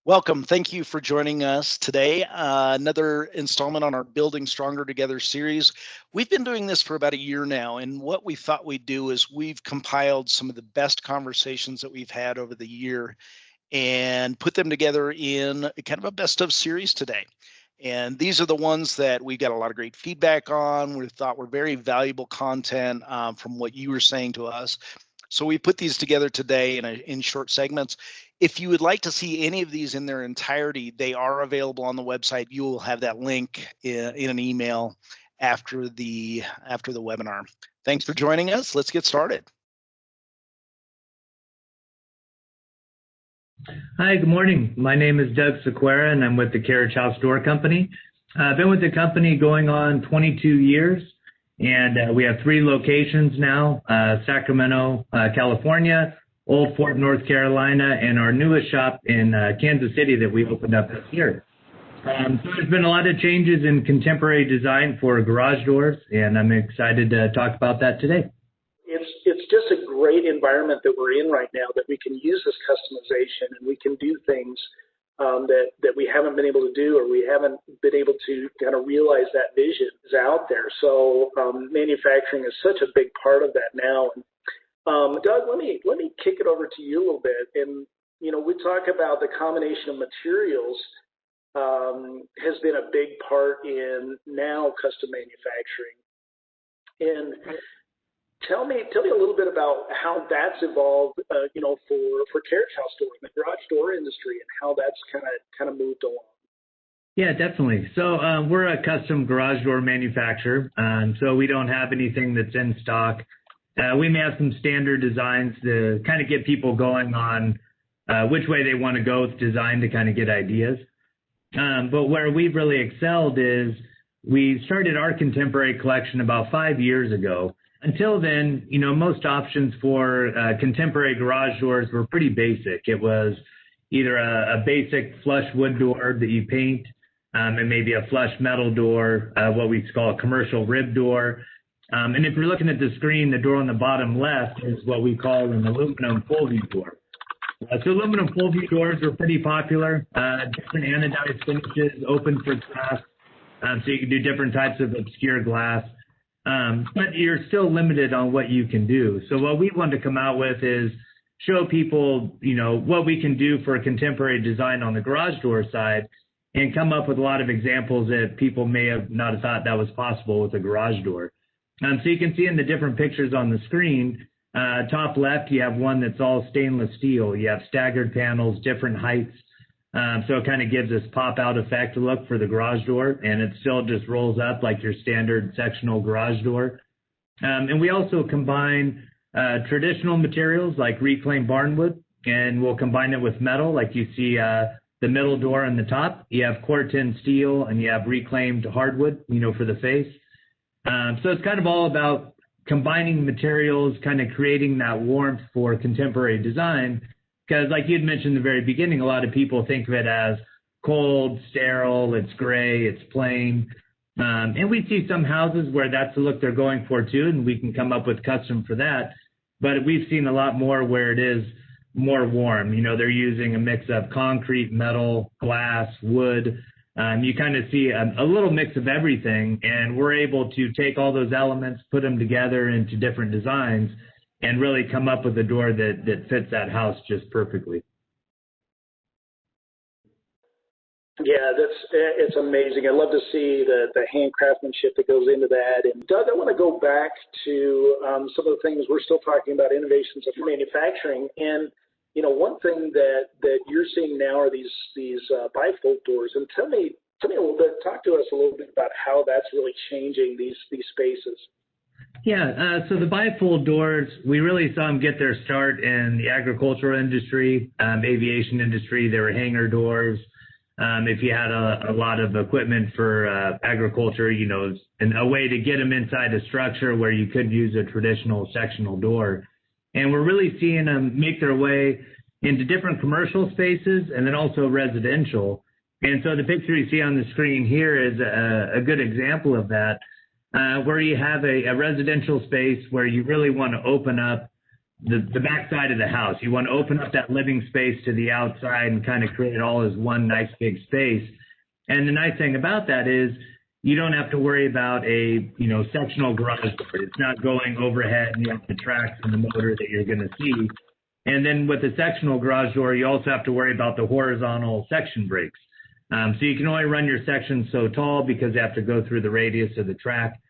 Welcome. Thank you for joining us today. Another installment on our Building Stronger Together series. We've been doing this for about a year now, and what we thought we'd do is we've compiled some of the best conversations that we've had over the year and put them together in kind of a best of series today. And these are the ones that we got a lot of great feedback on. We thought were very valuable content from what you were saying to us. So we put these together today in short segments. If you would like to see any of these in their entirety, they are available on the website. You will have that link in an email after the webinar. Thanks for joining us. Let's get started. Hi, good morning. My name is Doug Sequeira, and I'm with the Carriage House Door Company. I've been with the company going on 22 years, and we have 3 locations now, Sacramento, California, Old Fort, North Carolina, and our newest shop in Kansas City that we opened up this year. So there's been a lot of changes in contemporary design for garage doors, and I'm excited to talk about that today. It's just a great environment that we're in right now that we can use this customization and we can do things that we haven't been able to do, or we haven't been able to kind of realize that vision is out there. So manufacturing is such a big part of that now. And Doug, let me kick it over to you a little bit. And we talk about the combination of materials has been a big part in now custom manufacturing. And Tell me a little bit about how that's evolved, for Carriage House Door and the garage door industry, and how that's kind of moved along. Yeah, definitely. So we're a custom garage door manufacturer, so we don't have anything that's in stock. We may have some standard designs to kind of get people going on which way they want to go with design to kind of get ideas. But where we've really excelled is we started our contemporary collection about 5 years ago. Until then, most options for contemporary garage doors were pretty basic. It was either a basic flush wood door that you paint, and maybe a flush metal door, what we call a commercial rib door. And if you're looking at the screen, the door on the bottom left is what we call an aluminum full view door. So aluminum full view doors were pretty popular, different anodized finishes, open for glass, so you can do different types of obscure glass. But you're still limited on what you can do. So what we want to come out with is show people, what we can do for a contemporary design on the garage door side, and come up with a lot of examples that people may have not thought that was possible with a garage door. So you can see in the different pictures on the screen, top left, you have one that's all stainless steel. You have staggered panels, different heights. So it kind of gives this pop-out effect look for the garage door, and it still just rolls up like your standard sectional garage door. And we also combine traditional materials like reclaimed barnwood, and we'll combine it with metal, like you see the middle door on the top. You have core-tin steel, and you have reclaimed hardwood, for the face. So it's kind of all about combining materials, kind of creating that warmth for contemporary design. Because like you'd mentioned in the very beginning, a lot of people think of it as cold, sterile, it's gray, it's plain. And we see some houses where that's the look they're going for too, and we can come up with custom for that. But we've seen a lot more where it is more warm. They're using a mix of concrete, metal, glass, wood. You kind of see a little mix of everything, and we're able to take all those elements, put them together into different designs, and really come up with a door that fits that house just perfectly. Yeah, it's amazing. I love to see the hand craftsmanship that goes into that. And Doug, I want to go back to some of the things we're still talking about, innovations of manufacturing. And one thing that you're seeing now are these bifold doors. And tell me a little bit. Talk to us a little bit about how that's really changing these spaces. Yeah, so the bifold doors, we really saw them get their start in the agricultural industry, aviation industry. They were hangar doors. If you had a lot of equipment for agriculture, and a way to get them inside a structure where you could use a traditional sectional door. And we're really seeing them make their way into different commercial spaces and then also residential. And so the picture you see on the screen here is a good example of that. Where you have a residential space where you really want to open up the back side of the house. You want to open up that living space to the outside and kind of create it all as one nice big space. And the nice thing about that is you don't have to worry about a, sectional garage door. It's not going overhead and you have the tracks and the motor that you're going to see. And then with the sectional garage door, you also have to worry about the horizontal section breaks. So you can only run your section so tall because you have to go through the radius of the track.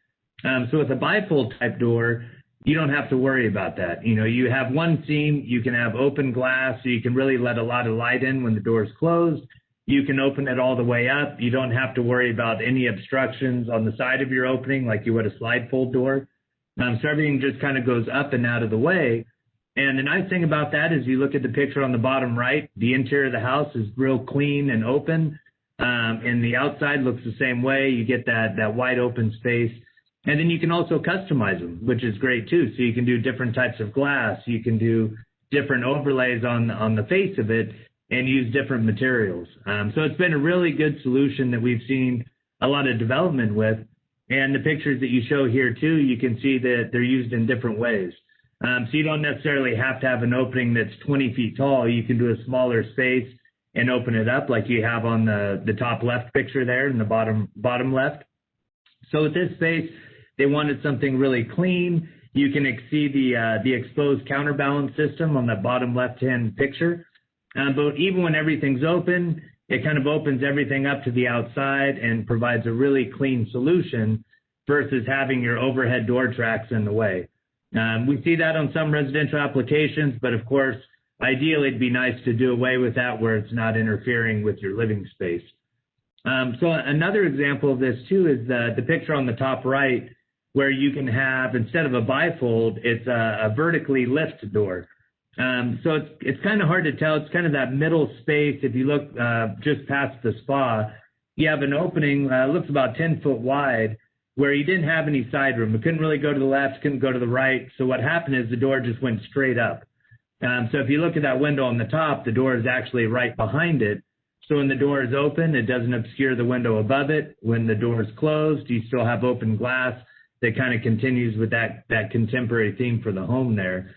So with a bifold type door, you don't have to worry about that. You have one seam, you can have open glass, so you can really let a lot of light in when the door is closed. You can open it all the way up. You don't have to worry about any obstructions on the side of your opening like you would a slide fold door. So everything just kind of goes up and out of the way. And the nice thing about that is you look at the picture on the bottom right, the interior of the house is real clean and open. And the outside looks the same way. You get that wide open space. And then you can also customize them, which is great too. So you can do different types of glass. You can do different overlays on the face of it and use different materials. So it's been a really good solution that we've seen a lot of development with. And the pictures that you show here too, you can see that they're used in different ways. So you don't necessarily have to have an opening that's 20 feet tall. You can do a smaller space and open it up like you have on the top left picture there in the bottom left. So with this space, they wanted something really clean. You can see the exposed counterbalance system on the bottom left-hand picture. But even when everything's open, it kind of opens everything up to the outside and provides a really clean solution versus having your overhead door tracks in the way. We see that on some residential applications, but of course, ideally it'd be nice to do away with that where it's not interfering with your living space. So another example of this too is the picture on the top right where you can have, instead of a bifold, it's a vertically lift door. So it's kind of hard to tell. It's kind of that middle space. If you look just past the spa, you have an opening, looks about 10 foot wide, where you didn't have any side room. It couldn't really go to the left, couldn't go to the right. So what happened is the door just went straight up. So if you look at that window on the top, the door is actually right behind it. So when the door is open, it doesn't obscure the window above it. When the door is closed, you still have open glass that kind of continues with that contemporary theme for the home there.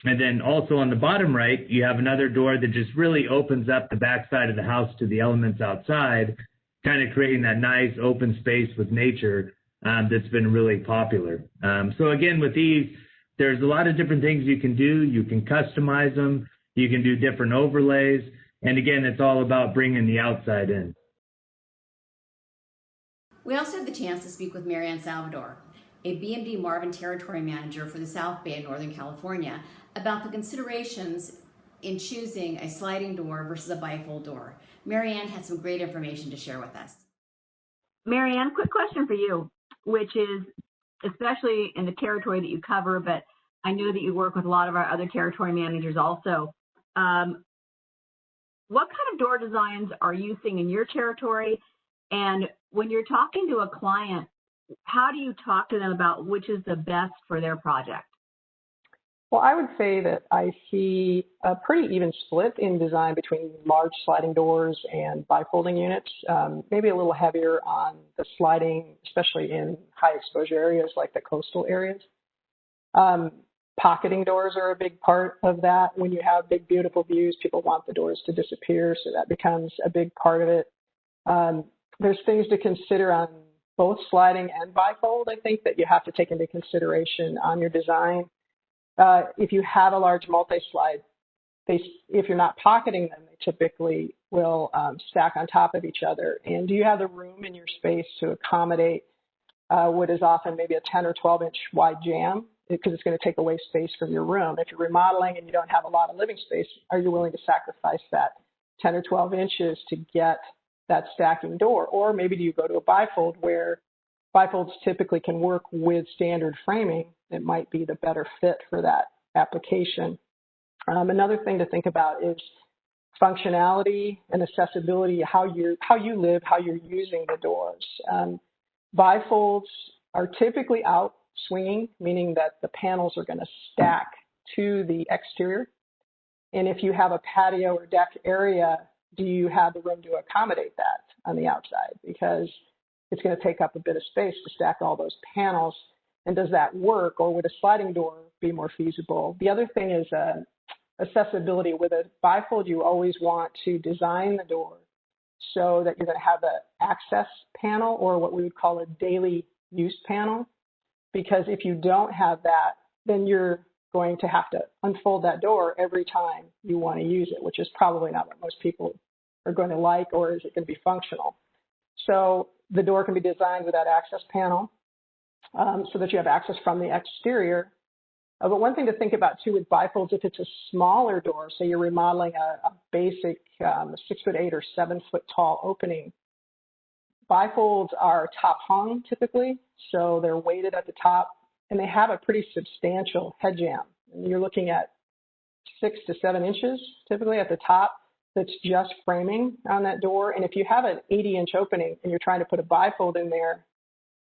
And then also on the bottom right, you have another door that just really opens up the backside of the house to the elements outside, kind of creating that nice open space with nature that's been really popular. So again, with these, there's a lot of different things you can do. You can customize them. You can do different overlays. And again, it's all about bringing the outside in. We also had the chance to speak with Mariann Salvador, a BMD Marvin Territory Manager for the South Bay of Northern California, about the considerations in choosing a sliding door versus a bifold door. Mariann had some great information to share with us. Mariann, quick question for you, which is, especially in the territory that you cover, but I know that you work with a lot of our other territory managers also. What kind of door designs are you seeing in your territory? And when you're talking to a client, how do you talk to them about which is the best for their project? Well, I would say that I see a pretty even split in design between large sliding doors and bifolding units, maybe a little heavier on the sliding, especially in high exposure areas like the coastal areas. Pocketing doors are a big part of that. When you have big, beautiful views, people want the doors to disappear, so that becomes a big part of it. There's things to consider on both sliding and bifold, I think, that you have to take into consideration on your design. If you have a large multi-slide, if you're not pocketing them, they typically will stack on top of each other. And do you have the room in your space to accommodate what is often maybe a 10 or 12 inch wide jamb? Because it's going to take away space from your room. If you're remodeling and you don't have a lot of living space, are you willing to sacrifice that 10 or 12 inches to get that stacking door? Or maybe do you go to a bifold where bifolds typically can work with standard framing? It might be the better fit for that application. Another thing to think about is functionality and accessibility, how you live, how you're using the doors. Bifolds are typically out swinging, meaning that the panels are going to stack to the exterior. And if you have a patio or deck area, do you have the room to accommodate that on the outside? Because it's going to take up a bit of space to stack all those panels. And does that work, or would a sliding door be more feasible? The other thing is accessibility. With a bifold, you always want to design the door so that you're going to have an access panel, or what we would call a daily use panel. Because if you don't have that, then you're going to have to unfold that door every time you want to use it, which is probably not what most people are going to like, or is it going to be functional? So the door can be designed with that access panel so that you have access from the exterior. But one thing to think about too with bifolds, if it's a smaller door, say you're remodeling a basic 6'8" or 7 foot tall opening, bifolds are top hung typically, so they're weighted at the top, and they have a pretty substantial head jamb. And you're looking at 6 to 7 inches typically at the top that's just framing on that door. And if you have an 80-inch opening and you're trying to put a bifold in there,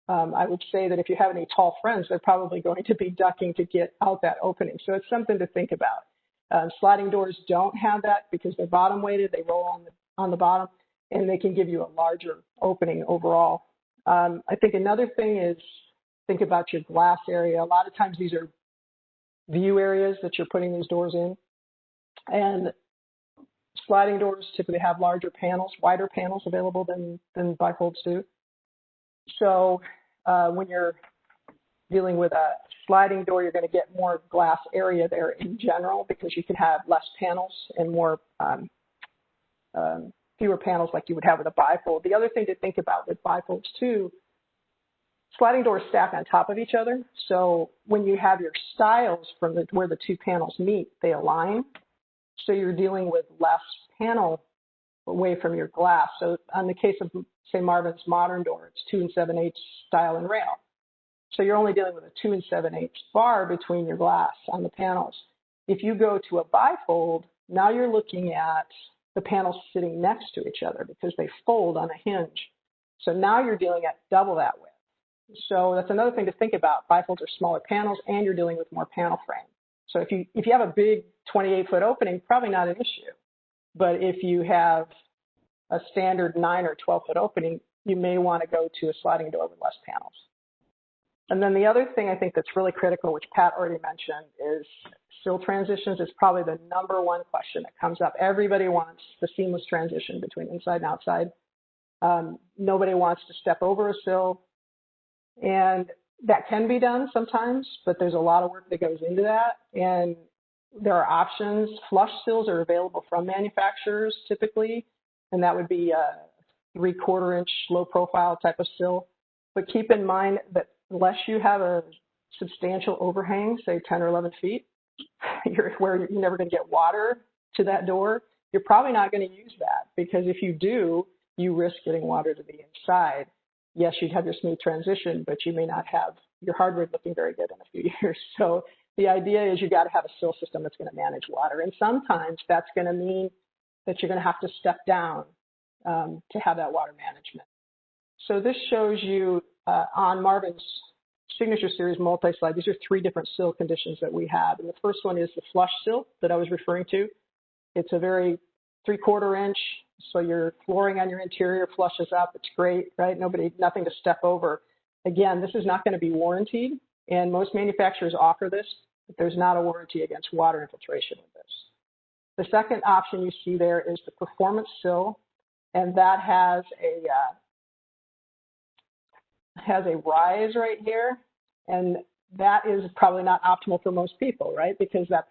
I would say that if you have any tall friends, they're probably going to be ducking to get out that opening. So it's something to think about. Sliding doors don't have that because they're bottom weighted. They roll on the bottom, and they can give you a larger opening overall. I think another thing is think about your glass area. A lot of times these are view areas that you're putting these doors in. And sliding doors typically have larger panels, wider panels available than bifolds do. So when you're dealing with a sliding door, you're going to get more glass area there in general because you can have less panels and more fewer panels like you would have with a bifold. The other thing to think about with bifolds too, sliding doors stack on top of each other. So when you have your stiles from where the two panels meet, they align. So you're dealing with less panel away from your glass. So on the case of, say, Marvin's modern door, it's 2 7/8 stile and rail. So you're only dealing with a 2 7/8 bar between your glass on the panels. If you go to a bifold, now you're looking at the panels sitting next to each other because they fold on a hinge. So now you're dealing at double that width. So that's another thing to think about. Bifolds are smaller panels, and you're dealing with more panel frame. So if you have a big 28-foot opening, probably not an issue. But if you have a standard 9 or 12-foot opening, you may want to go to a sliding door with less panels. And then the other thing I think that's really critical, which Pat already mentioned, is sill transitions. Is probably the number one question that comes up. Everybody wants the seamless transition between inside and outside. Nobody wants to step over a sill. And that can be done sometimes, but there's a lot of work that goes into that. And there are options. Flush sills are available from manufacturers typically, and that would be a 3/4 inch low profile type of sill. But keep in mind that unless you have a substantial overhang, say 10 or 11 feet, you're never going to get water to that door, you're probably not going to use that, because if you do, you risk getting water to the inside. Yes, you'd have your smooth transition, but you may not have your hardwood looking very good in a few years. So the idea is you got to have a sill system that's going to manage water. And sometimes that's going to mean that you're going to have to step down to have that water management. So this shows you on Marvin's Signature Series multi-slide, these are 3 different sill conditions that we have. And the first one is the flush sill that I was referring to. It's a very 3/4 inch, so your flooring on your interior flushes up. It's great, right? Nothing to step over. Again, this is not going to be warranted, and most manufacturers offer this, but there's not a warranty against water infiltration with this. The second option you see there is the performance sill, and that has a rise right here, and that is probably not optimal for most people, right? Because that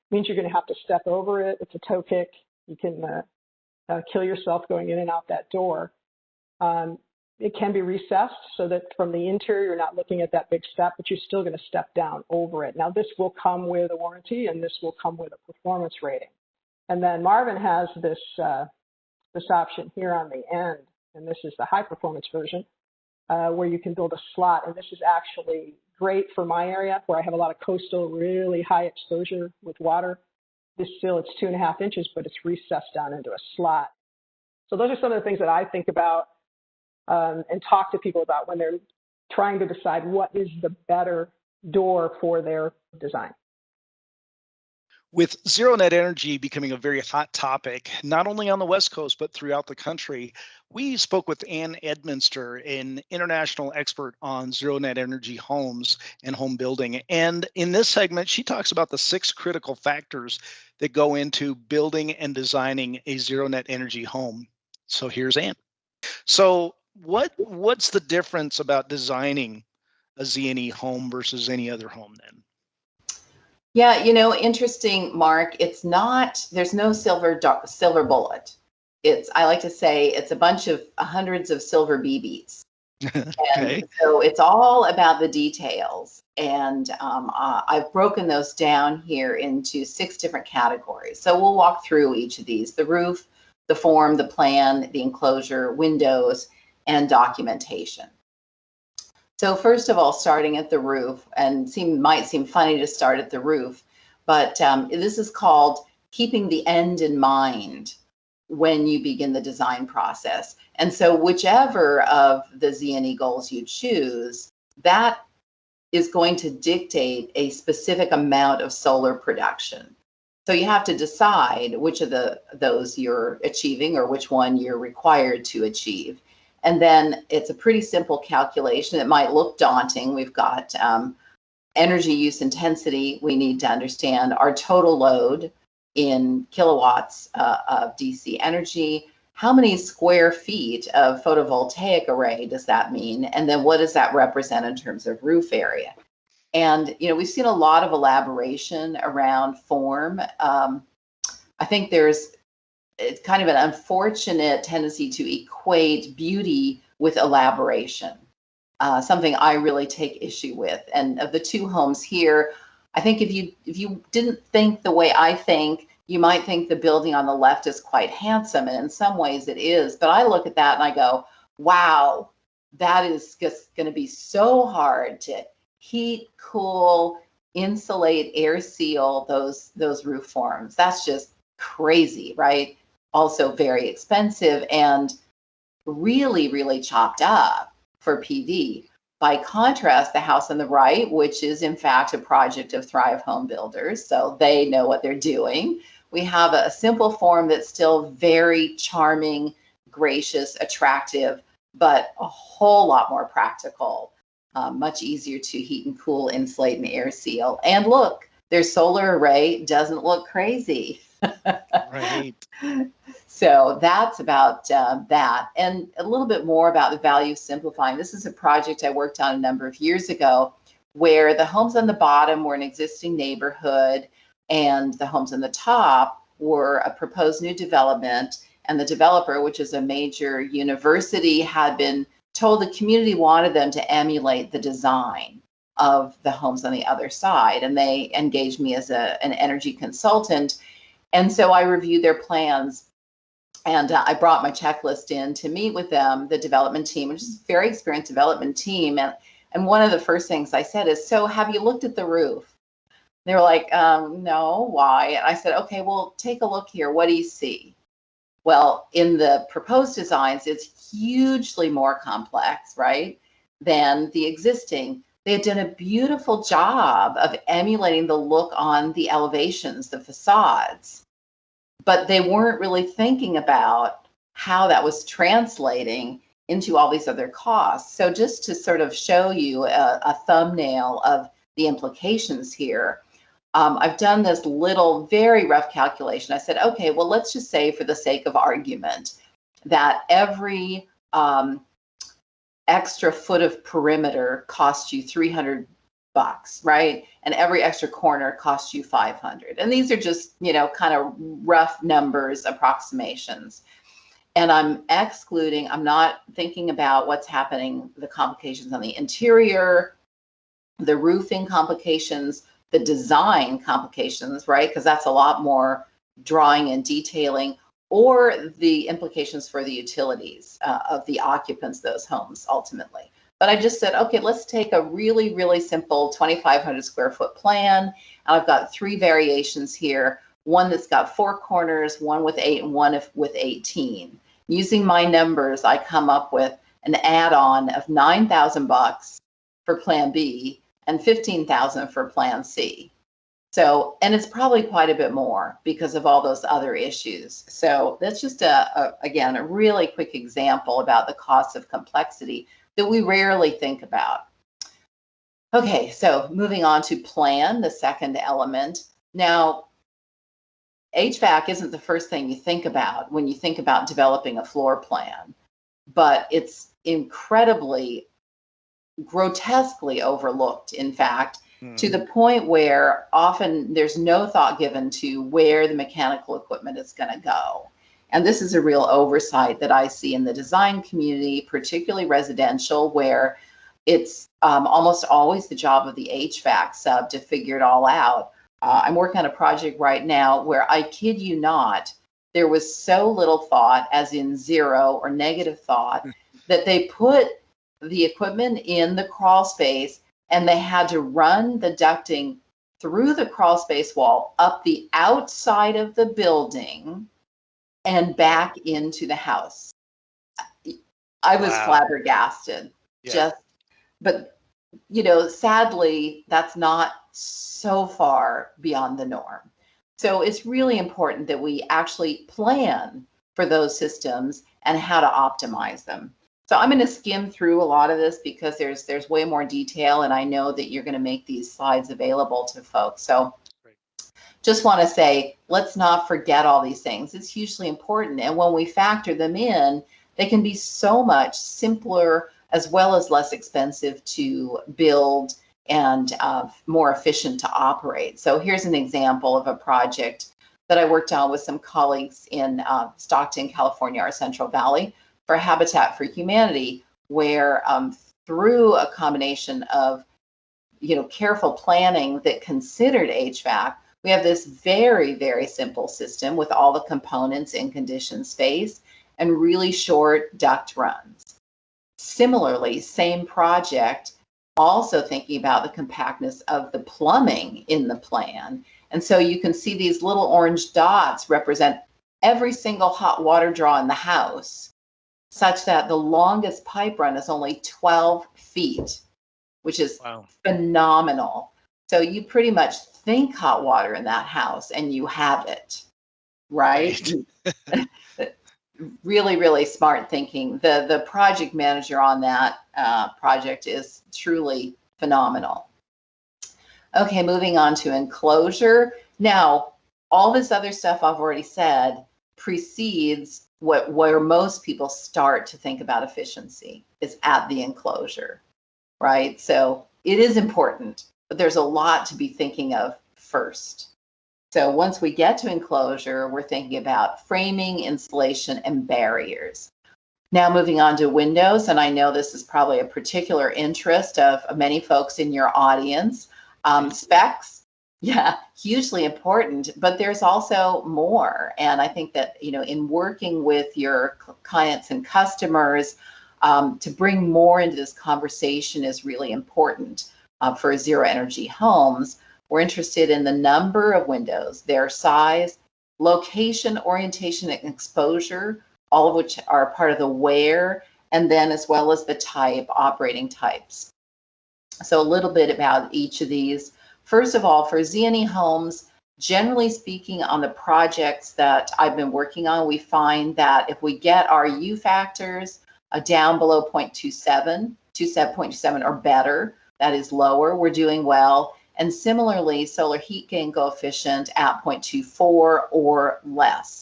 means you're going to have to step over it. It's a toe kick. You can kill yourself going in and out that door. It can be recessed so that from the interior, you're not looking at that big step, but you're still going to step down over it. Now, this will come with a warranty, and this will come with a performance rating. And then Marvin has this option here on the end, and this is the high performance version, where you can build a slot. And this is actually great for my area where I have a lot of coastal, really high exposure with water. This sill, it's 2.5 inches, but it's recessed down into a slot. So those are some of the things that I think about and talk to people about when they're trying to decide what is the better door for their design. With zero net energy becoming a very hot topic, not only on the West Coast, but throughout the country, we spoke with Ann Edminster, an international expert on zero net energy homes and home building. And in this segment, she talks about the 6 critical factors that go into building and designing a zero net energy home. So here's Ann. So what's the difference about designing a ZNE home versus any other home then? Yeah, interesting, Mark. It's not, there's no silver bullet. I like to say it's a bunch of hundreds of silver BBs. Okay. And so it's all about the details. And I've broken those down here into 6 different categories. So we'll walk through each of these: the roof, the form, the plan, the enclosure, windows, and documentation. So first of all, starting at the roof, and might seem funny to start at the roof, but this is called keeping the end in mind when you begin the design process. And so whichever of the ZNE goals you choose, that is going to dictate a specific amount of solar production. So you have to decide which of those you're achieving or which one you're required to achieve. And then it's a pretty simple calculation. It might look daunting. We've got energy use intensity. We need to understand our total load in kilowatts of DC energy. How many square feet of photovoltaic array does that mean? And then what does that represent in terms of roof area? And, we've seen a lot of elaboration around form. I think it's kind of an unfortunate tendency to equate beauty with elaboration, something I really take issue with. And of the 2 homes here, I think if you didn't think the way I think, you might think the building on the left is quite handsome, and in some ways it is. But I look at that and I go, wow, that is just going to be so hard to heat, cool, insulate, air seal those roof forms. That's just crazy, right? Also very expensive and really, really chopped up for PV. By contrast, the house on the right, which is in fact a project of Thrive Home Builders, so they know what they're doing. We have a simple form that's still very charming, gracious, attractive, but a whole lot more practical, much easier to heat and cool, insulate, and air seal. And look, their solar array doesn't look crazy. Right. So that's about that. And a little bit more about the value of simplifying. This is a project I worked on a number of years ago where the homes on the bottom were an existing neighborhood and the homes on the top were a proposed new development. And the developer, which is a major university, had been told the community wanted them to emulate the design of the homes on the other side. And they engaged me as an energy consultant. And so I reviewed their plans, and I brought my checklist in to meet with them, the development team, which is a very experienced development team. And one of the first things I said is, so have you looked at the roof? They were like, no, why? And I said, okay, well, take a look here. What do you see? Well, in the proposed designs, it's hugely more complex, right, than the existing. They had done a beautiful job of emulating the look on the elevations, the facades, but they weren't really thinking about how that was translating into all these other costs. So just to sort of show you a thumbnail of the implications here, I've done this little, very rough calculation. I said, okay, well, let's just say for the sake of argument that every extra foot of perimeter costs you $300, right? And every extra corner costs you $500. And these are just, kind of rough numbers, approximations. And I'm not thinking about what's happening, the complications on the interior, the roofing complications, the design complications, right? Because that's a lot more drawing and detailing, or the implications for the utilities of the occupants of those homes ultimately. But I just said, okay, let's take a really, really simple 2,500 square foot plan. And I've got 3 variations here, one that's got 4 corners, one with 8, and one with 18. Using my numbers, I come up with an add-on of $9,000 for Plan B and $15,000 for Plan C. So, and it's probably quite a bit more because of all those other issues. So that's just again, a really quick example about the cost of complexity that we rarely think about. Okay, so moving on to plan, the second element. Now, HVAC isn't the first thing you think about when you think about developing a floor plan, but it's incredibly, grotesquely overlooked, in fact, to the point where often there's no thought given to where the mechanical equipment is going to go. And this is a real oversight that I see in the design community, particularly residential, where it's almost always the job of the HVAC sub to figure it all out. I'm working on a project right now where, I kid you not, there was so little thought, as in zero or negative thought, that they put the equipment in the crawl space and they had to run the ducting through the crawl space wall up the outside of the building and back into the house. I was flabbergasted. Yeah. But you know, sadly, that's not so far beyond the norm. So it's really important that we actually plan for those systems and how to optimize them. So I'm going to skim through a lot of this because there's way more detail, and I know that you're going to make these slides available to folks. So just want to say, let's not forget all these things. It's hugely important. And when we factor them in, they can be so much simpler as well as less expensive to build and more efficient to operate. So here's an example of a project that I worked on with some colleagues in Stockton, California, our Central Valley, for Habitat for Humanity, where through a combination of careful planning that considered HVAC, we have this very, very simple system with all the components in conditioned space and really short duct runs. Similarly, same project, also thinking about the compactness of the plumbing in the plan. And so you can see these little orange dots represent every single hot water draw in the house, such that the longest pipe run is only 12 feet, which is phenomenal. So you pretty much think hot water in that house and you have it, right? Really, really smart thinking. The project manager on that project is truly phenomenal. Okay, moving on to enclosure. Now, all this other stuff I've already said precedes where most people start to think about efficiency is at the enclosure, right? So it is important, but there's a lot to be thinking of first. So once we get to enclosure, we're thinking about framing, insulation, and barriers. Now moving on to windows, and I know this is probably a particular interest of many folks in your audience. Specs, hugely important, but there's also more. And I think that, in working with your clients and customers, to bring more into this conversation is really important for zero energy homes. We're interested in the number of windows, their size, location, orientation, and exposure, all of which are part of the where, and then as well as the type, operating types. So a little bit about each of these. First of all, for ZNE Homes, generally speaking, on the projects that I've been working on, we find that if we get our U factors down below 0.27 or better, that is lower, we're doing well. And similarly, solar heat gain coefficient at 0.24 or less.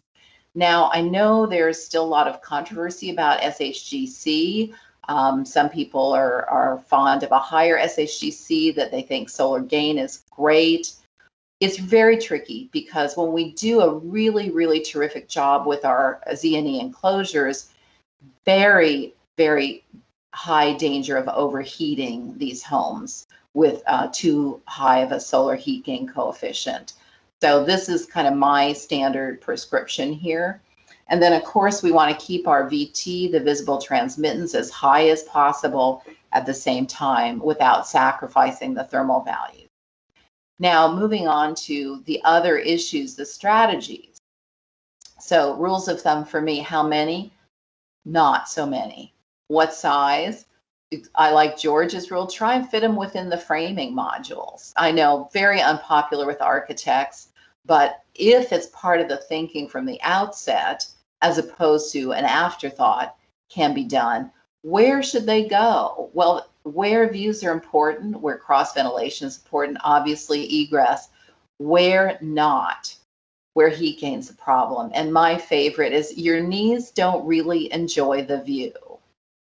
Now, I know there's still a lot of controversy about SHGC. Some people are fond of a higher SHGC, that they think solar gain is great. It's very tricky because when we do a really, really terrific job with our ZNE enclosures, very, very high danger of overheating these homes with too high of a solar heat gain coefficient. So this is kind of my standard prescription here. And then of course we want to keep our VT, the visible transmittance, as high as possible at the same time without sacrificing the thermal value. Now moving on to the other issues, the strategies. So rules of thumb for me, how many? Not so many. What size? I like George's rule, try and fit them within the framing modules. I know, very unpopular with architects, but if it's part of the thinking from the outset, as opposed to an afterthought, can be done. Where should they go? Well, where views are important, where cross ventilation is important, obviously egress. Where not, where heat gain's a problem. And my favorite is your knees don't really enjoy the view,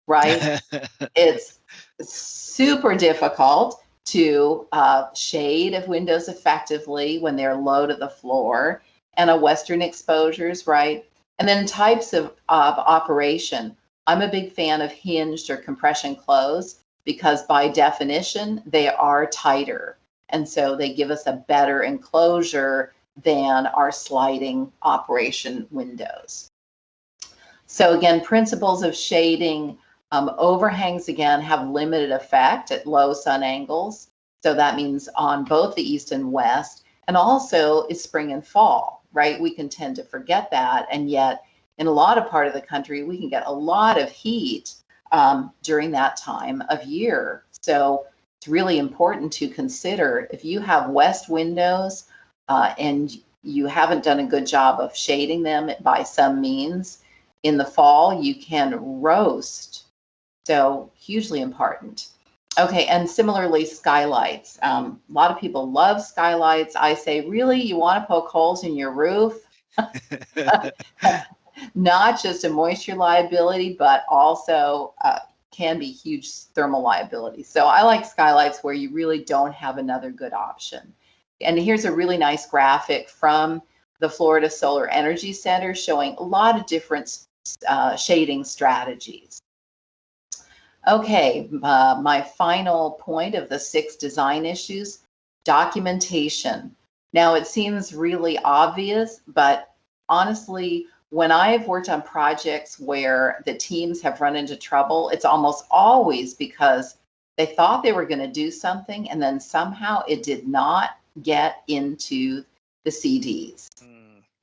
right? It's super difficult to shade of windows effectively when they're low to the floor, and a western exposures, right? And then types of operation. I'm a big fan of hinged or compression close because by definition, they are tighter. And so they give us a better enclosure than our sliding operation windows. So again, principles of shading. Overhangs, again, have limited effect at low sun angles. So that means on both the east and west, and also it's spring and fall, right? We can tend to forget that. And yet in a lot of part of the country, we can get a lot of heat during that time of year. So it's really important to consider if you have west windows and you haven't done a good job of shading them by some means, in the fall, you can roast. So hugely important. Okay, and similarly, skylights. A lot of people love skylights. I say, really, you want to poke holes in your roof? Not just a moisture liability, but also can be huge thermal liability. So I like skylights where you really don't have another good option. And here's a really nice graphic from the Florida Solar Energy Center showing a lot of different shading strategies. Okay, my final point of the 6 design issues, documentation. Now it seems really obvious, but honestly, when I've worked on projects where the teams have run into trouble, it's almost always because they thought they were going to do something and then somehow it did not get into the CDs.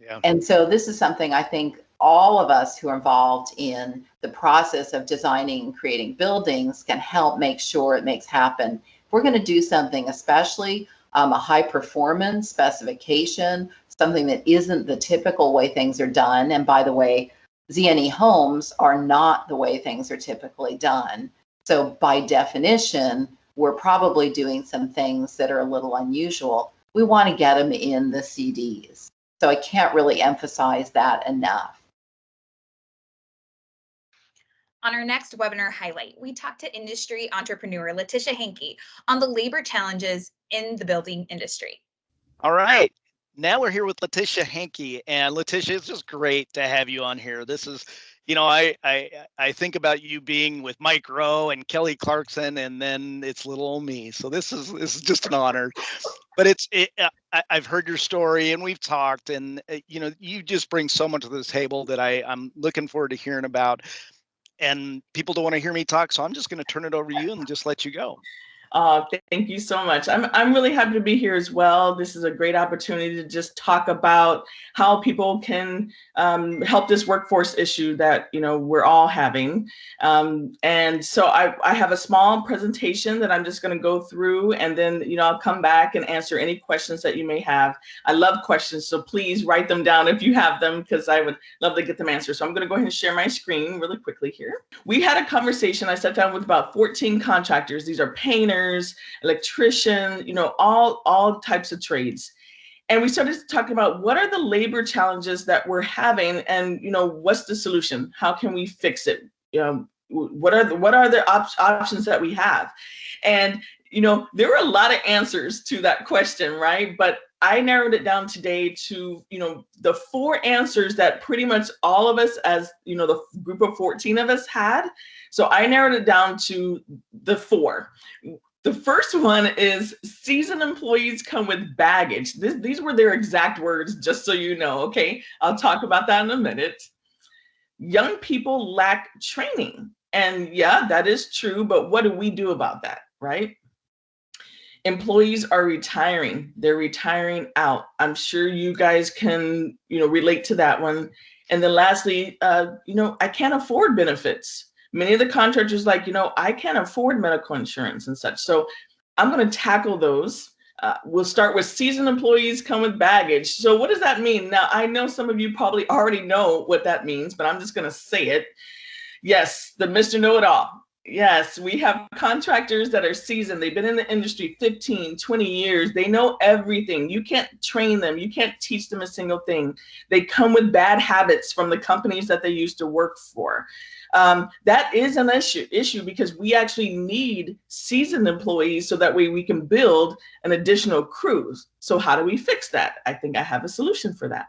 Yeah. And so this is something I think all of us who are involved in the process of designing and creating buildings can help make sure it makes happen. If we're going to do something, especially a high performance specification, something that isn't the typical way things are done. And by the way, ZNE homes are not the way things are typically done. So by definition, we're probably doing some things that are a little unusual. We want to get them in the CDs. So I can't really emphasize that enough. On our next webinar highlight, we talked to industry entrepreneur Letitia Hankey on the labor challenges in the building industry. All right. Now we're here with Letitia Hankey, and Letitia, it's just great to have you on here. This is, I think about you being with Mike Rowe and Kelly Clarkson, and then it's little old me. So this is just an honor. But I've heard your story, and we've talked, and you just bring so much to the table that I'm looking forward to hearing about. And people don't want to hear me talk, so I'm just going to turn it over to you and just let you go. Thank you so much. I'm really happy to be here as well. This is a great opportunity to just talk about how people can help this workforce issue that we're all having. And so I have a small presentation that I'm just going to go through, and then I'll come back and answer any questions that you may have. I love questions, so please write them down if you have them, because I would love to get them answered. So I'm going to go ahead and share my screen really quickly here. We had a conversation. I sat down with about 14 contractors. These are painters, electrician, all types of trades. And we started talking about what are the labor challenges that we're having, and what's the solution? How can we fix it? What are the options that we have? And there were a lot of answers to that question, right? But I narrowed it down today to the 4 answers that pretty much all of us, as the group of 14 of us, had. So I narrowed it down to the 4. The first one is seasoned employees come with baggage. These were their exact words, just so you know, okay? I'll talk about that in a minute. Young people lack training. And yeah, that is true, but what do we do about that, right? Employees are retiring. They're retiring out. I'm sure you guys can, relate to that one. And then lastly, I can't afford benefits. Many of the contractors like, I can't afford medical insurance and such. So I'm going to tackle those. We'll start with seasoned employees come with baggage. So what does that mean? Now, I know some of you probably already know what that means, but I'm just going to say it. Yes, the Mr. Know-It-All. Yes, we have contractors that are seasoned. They've been in the industry 15, 20 years. They know everything. You can't train them. You can't teach them a single thing. They come with bad habits from the companies that they used to work for. That is an issue because we actually need seasoned employees so that way we can build an additional crews. So how do we fix that? I think I have a solution for that.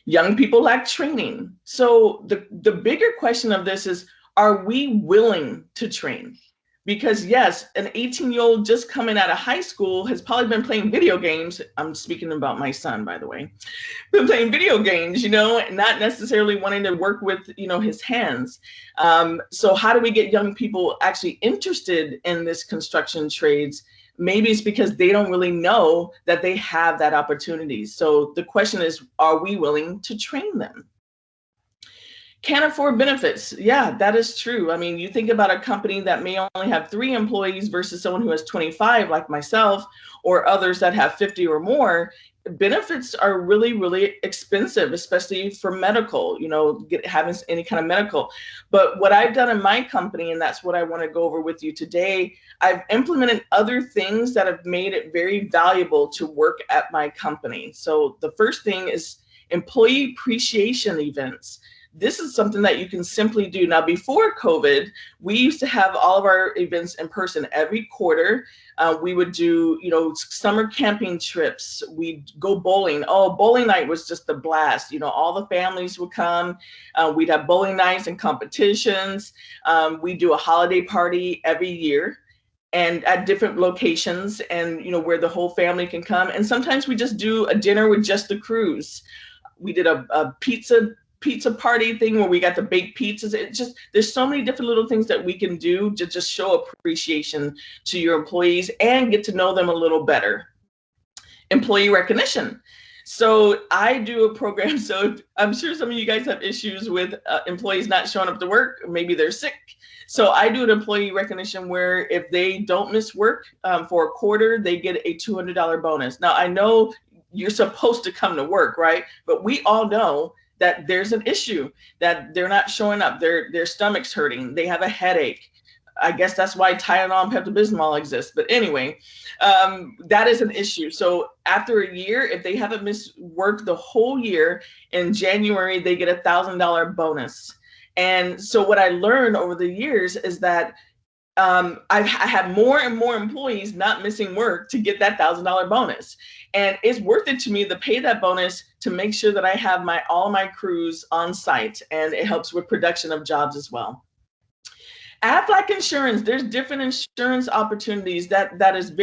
Young people lack training. So the bigger question of this is, are we willing to train? Because yes, an 18-year-old just coming out of high school has probably been playing video games. I'm speaking about my son, by the way. Been playing video games, not necessarily wanting to work with, his hands. So how do we get young people actually interested in this construction trades? Maybe it's because they don't really know that they have that opportunity. So the question is, are we willing to train them? Can't afford benefits. Yeah, that is true. I mean, you think about a company that may only have 3 employees versus someone who has 25 like myself, or others that have 50 or more. Benefits are really, really expensive, especially for medical, having any kind of medical. But what I've done in my company, and that's what I want to go over with you today, I've implemented other things that have made it very valuable to work at my company. So the first thing is employee appreciation events. This is something that you can simply do. Now, before COVID, we used to have all of our events in person every quarter. We would do, summer camping trips. We'd go bowling. Oh, bowling night was just a blast. All the families would come. We'd have bowling nights and competitions. We do a holiday party every year and at different locations, and, where the whole family can come. And sometimes we just do a dinner with just the crews. We did a pizza party thing where we got to bake pizzas. There's so many different little things that we can do to just show appreciation to your employees and get to know them a little better. Employee recognition. So I do a program. So I'm sure some of you guys have issues with employees not showing up to work. Maybe they're sick. So I do an employee recognition where if they don't miss work for a quarter, they get a $200 bonus. Now, I know you're supposed to come to work, right? But we all know that there's an issue, that they're not showing up, their stomach's hurting, they have a headache. I guess that's why Tylenol and Pepto-Bismol exists. But anyway, that is an issue. So after a year, if they haven't missed work the whole year, in January, they get a $1,000 bonus. And so what I learned over the years is that I have more and more employees not missing work to get that $1,000 bonus. And it's worth it to me to pay that bonus to make sure that I have all my crews on site, and it helps with production of jobs as well. Aflac insurance, there's different insurance opportunities that is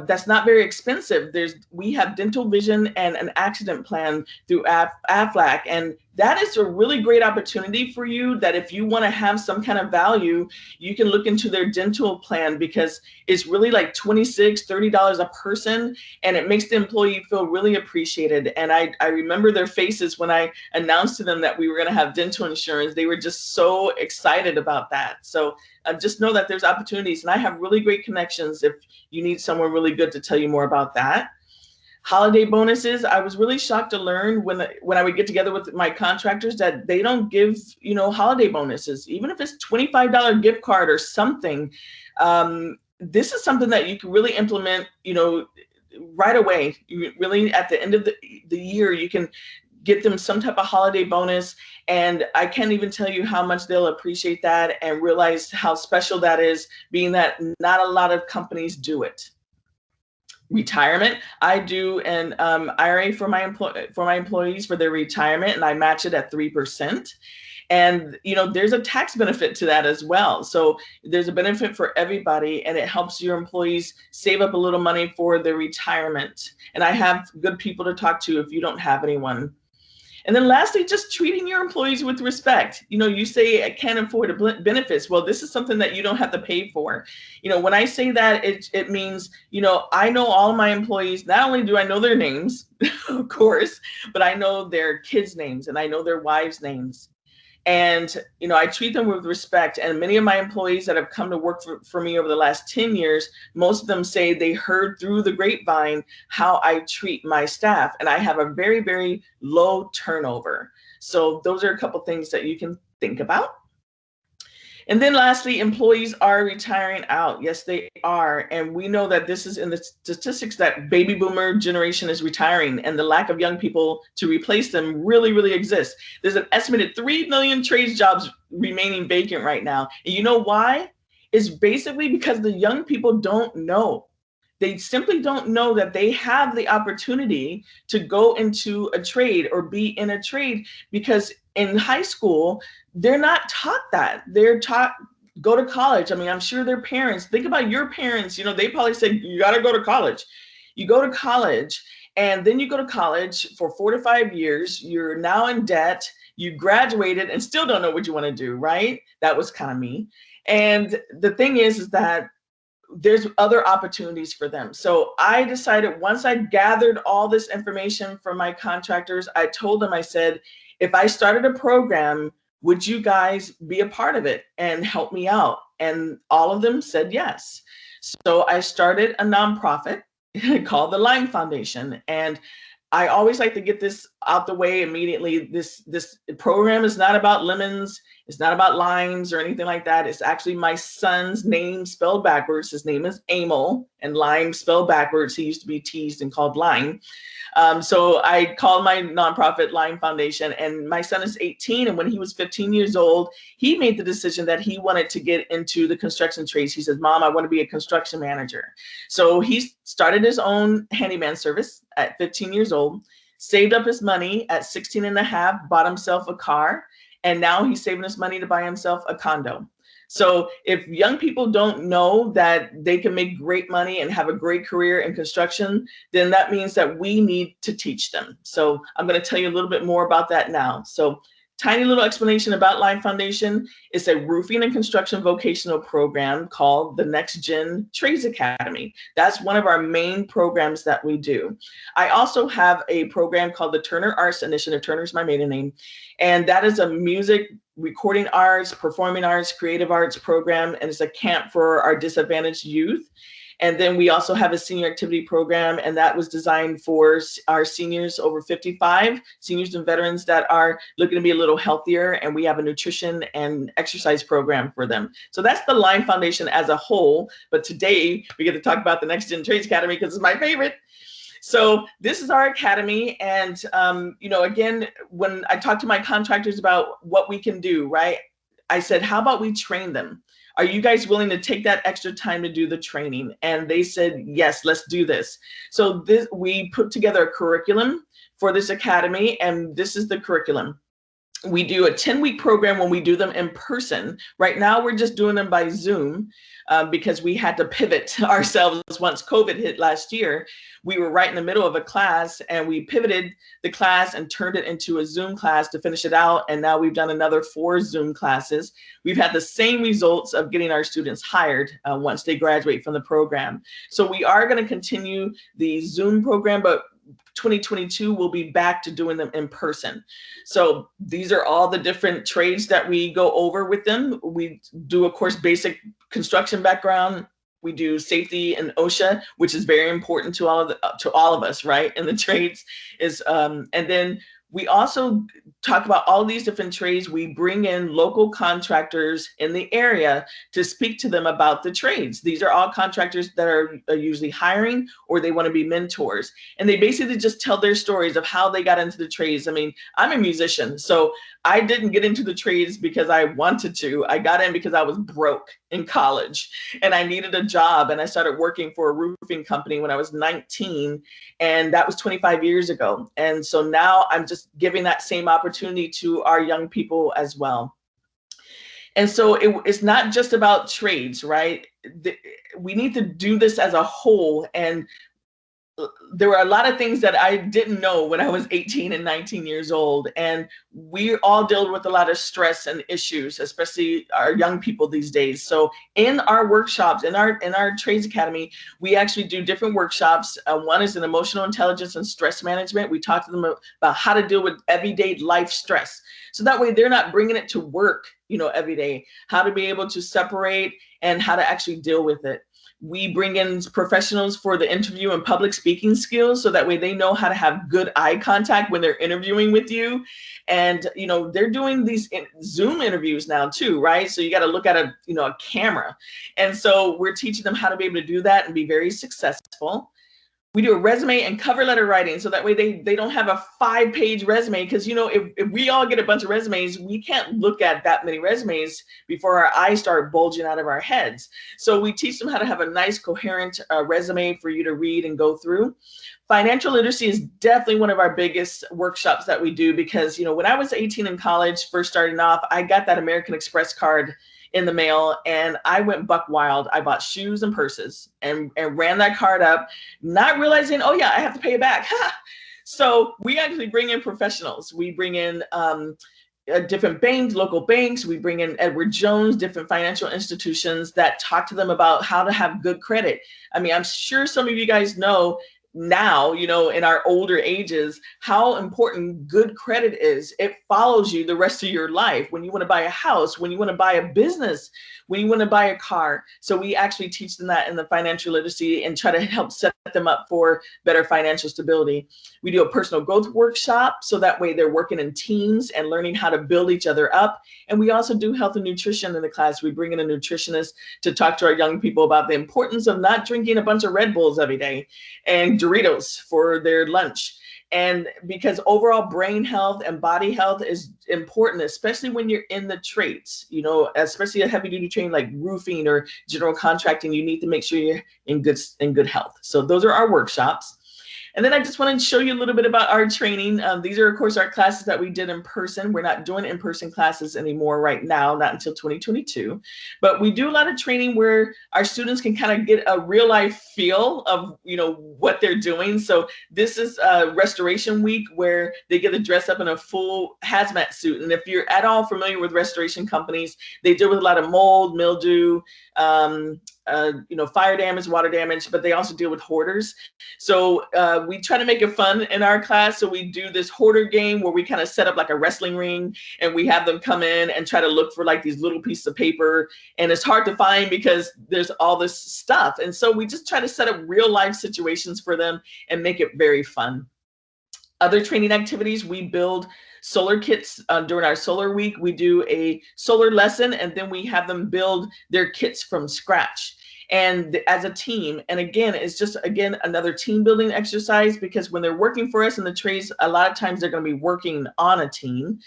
that's not very expensive. We have dental, vision, and an accident plan through Aflac, and that is a really great opportunity for you, that if you want to have some kind of value, you can look into their dental plan, because it's really like $26, $30 a person, and it makes the employee feel really appreciated. And I remember their faces when I announced to them that we were going to have dental insurance. They were just so excited about that. So just know that there's opportunities, and I have really great connections if you need someone really good to tell you more about that. Holiday bonuses. I was really shocked to learn when I would get together with my contractors that they don't give, holiday bonuses, even if it's $25 gift card or something. This is something that you can really implement, right away. Really, at the end of the year, you can get them some type of holiday bonus. And I can't even tell you how much they'll appreciate that and realize how special that is, being that not a lot of companies do it. Retirement. I do an IRA for my employees for their retirement, and I match it at 3%. And there's a tax benefit to that as well. So there's a benefit for everybody, and it helps your employees save up a little money for their retirement. And I have good people to talk to if you don't have anyone. And then lastly, just treating your employees with respect. You say I can't afford the benefits. Well, this is something that you don't have to pay for. When I say that, it means, I know all my employees. Not only do I know their names, of course, but I know their kids' names, and I know their wives' names. And, you know, I treat them with respect. And many of my employees that have come to work for me over the last 10 years, most of them say they heard through the grapevine how I treat my staff. And I have a very, very low turnover. So those are a couple things that you can think about. And then lastly, employees are retiring out. Yes, they are. And we know that this is in the statistics that baby boomer generation is retiring, and the lack of young people to replace them really, really exists. There's an estimated 3 million trades jobs remaining vacant right now. And you know why? It's basically because the young people don't know. They simply don't know that they have the opportunity to go into a trade or be in a trade, because in high school, they're not taught that. They're taught, go to college. I mean, I'm sure their parents, think about your parents, you know, they probably said, you got to go to college. You go to college, and then you go to college for 4 to 5 years. You're now in debt. You graduated and still don't know what you want to do, right? That was kind of me. And the thing is that there's other opportunities for them. So I decided, once I gathered all this information from my contractors, I told them, I said, if I started a program, would you guys be a part of it and help me out? And all of them said yes. So I started a nonprofit called the Lime Foundation. And I always like to get this out the way immediately. This program is not about lemons. It's not about limes or anything like that. It's actually my son's name spelled backwards. His name is Emil, and lime spelled backwards. He used to be teased and called Lime. So I called my nonprofit Lime Foundation, and my son is 18. And when he was 15 years old, he made the decision that he wanted to get into the construction trades. He says, Mom, I want to be a construction manager. So he started his own handyman service at 15 years old, saved up his money at 16 and a half, bought himself a car, and now he's saving his money to buy himself a condo. So if young people don't know that they can make great money and have a great career in construction, then that means that we need to teach them. So I'm going to tell you a little bit more about that now. So tiny little explanation about Lime Foundation. It's a roofing and construction vocational program called the Next Gen Trades Academy. That's one of our main programs that we do. I also have a program called the Turner Arts Initiative. Turner's my maiden name. And that is a music, recording arts, performing arts, creative arts program. And it's a camp for our disadvantaged youth. And then we also have a senior activity program, and that was designed for our seniors over 55, seniors and veterans that are looking to be a little healthier, and we have a nutrition and exercise program for them. So that's the Lime Foundation as a whole, but today we get to talk about the Next Gen Trades Academy because it's my favorite. So this is our academy, and you know, again, when I talk to my contractors about what we can do, right, I said, how about we train them? Are you guys willing to take that extra time to do the training? And they said, yes, let's do this. So we put together a curriculum for this academy, and this is the curriculum. We do a 10-week program when we do them in person. Right now, we're just doing them by Zoom because we had to pivot ourselves once COVID hit last year. We were right in the middle of a class, and we pivoted the class and turned it into a Zoom class to finish it out. And now we've done another 4 Zoom classes. We've had the same results of getting our students hired once they graduate from the program. So we are going to continue the Zoom program, but 2022 we'll be back to doing them in person. So these are all the different trades that we go over with them. We do, of course, basic construction background. We do safety and OSHA, which is very important to all of us, right? In the trades is, and then we also talk about all these different trades. We bring in local contractors in the area to speak to them about the trades. These are all contractors that are usually hiring, or they want to be mentors. And they basically just tell their stories of how they got into the trades. I mean, I'm a musician, so I didn't get into the trades because I wanted to. I got in because I was broke in college and I needed a job. And I started working for a roofing company when I was 19, and that was 25 years ago. And so now I'm just giving that same opportunity to our young people as well. And so it's not just about trades, right? We need to do this as a whole. And there were a lot of things that I didn't know when I was 18 and 19 years old. And we all deal with a lot of stress and issues, especially our young people these days. So in our workshops, in our Trades Academy, we actually do different workshops. One is in emotional intelligence and stress management. We talk to them about how to deal with everyday life stress. So that way they're not bringing it to work, every day, how to be able to separate and how to actually deal with it. We bring in professionals for the interview and public speaking skills, so that way they know how to have good eye contact when they're interviewing with you. And, they're doing these Zoom interviews now too, right? So you got to look at a camera. And so we're teaching them how to be able to do that and be very successful. We do a resume and cover letter writing, so that way they don't have a 5-page resume, because if we all get a bunch of resumes, we can't look at that many resumes before our eyes start bulging out of our heads. So we teach them how to have a nice coherent resume for you to read and go through. Financial literacy is definitely one of our biggest workshops that we do, because when I was 18 in college, first starting off, I got that American Express card in the mail, and I went buck wild. I bought shoes and purses and ran that card up, not realizing, oh yeah, I have to pay it back. So we actually bring in professionals. We bring in different banks, local banks. We bring in Edward Jones, different financial institutions that talk to them about how to have good credit. I mean, I'm sure some of you guys know now, in our older ages, how important good credit is. It follows you the rest of your life when you want to buy a house, when you want to buy a business, when you want to buy a car. So we actually teach them that in the financial literacy and try to help set them up for better financial stability. We do a personal growth workshop, so that way they're working in teams and learning how to build each other up. And we also do health and nutrition in the class. We bring in a nutritionist to talk to our young people about the importance of not drinking a bunch of Red Bulls every day and Doritos for their lunch. And because overall brain health and body health is important, especially when you're in the trades, especially a heavy duty trade like roofing or general contracting, you need to make sure you're in good health. So those are our workshops. And then I just wanted to show you a little bit about our training. These are, of course, our classes that we did in person. We're not doing in-person classes anymore right now, not until 2022. But we do a lot of training where our students can kind of get a real life feel of, what they're doing. So this is Restoration Week, where they get to dress up in a full hazmat suit. And if you're at all familiar with restoration companies, they deal with a lot of mold, mildew, fire damage, water damage, but they also deal with hoarders. So we try to make it fun in our class. So we do this hoarder game where we kind of set up like a wrestling ring, and we have them come in and try to look for like these little pieces of paper. And it's hard to find because there's all this stuff. And so we just try to set up real life situations for them and make it very fun. Other training activities, we build solar kits during our solar week. We do a solar lesson, and then we have them build their kits from scratch and as a team. And again, it's just, another team building exercise, because when they're working for us in the trades, a lot of times they're going to be working on a team.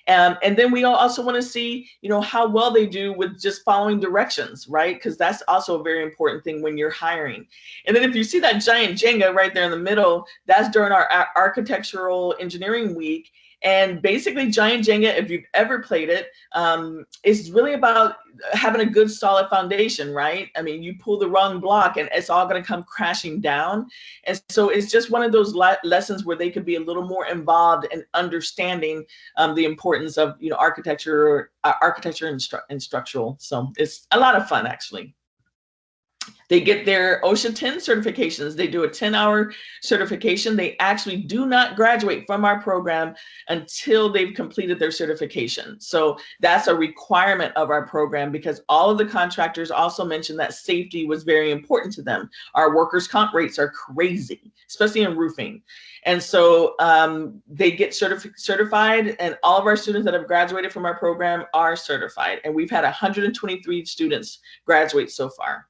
And then we also want to see, how well they do with just following directions, right? Because that's also a very important thing when you're hiring. And then if you see that giant Jenga right there in the middle, that's during our architectural engineering week. And basically giant Jenga, if you've ever played it, is really about having a good solid foundation, right? I mean, you pull the wrong block and it's all going to come crashing down. And so it's just one of those lessons where they could be a little more involved in understanding the importance of, architecture and structural. So it's a lot of fun, actually. They get their OSHA 10 certifications. They do a 10-hour certification. They actually do not graduate from our program until they've completed their certification. So that's a requirement of our program, because all of the contractors also mentioned that safety was very important to them. Our workers' comp rates are crazy, especially in roofing. And so they get certified, and all of our students that have graduated from our program are certified. And we've had 123 students graduate so far.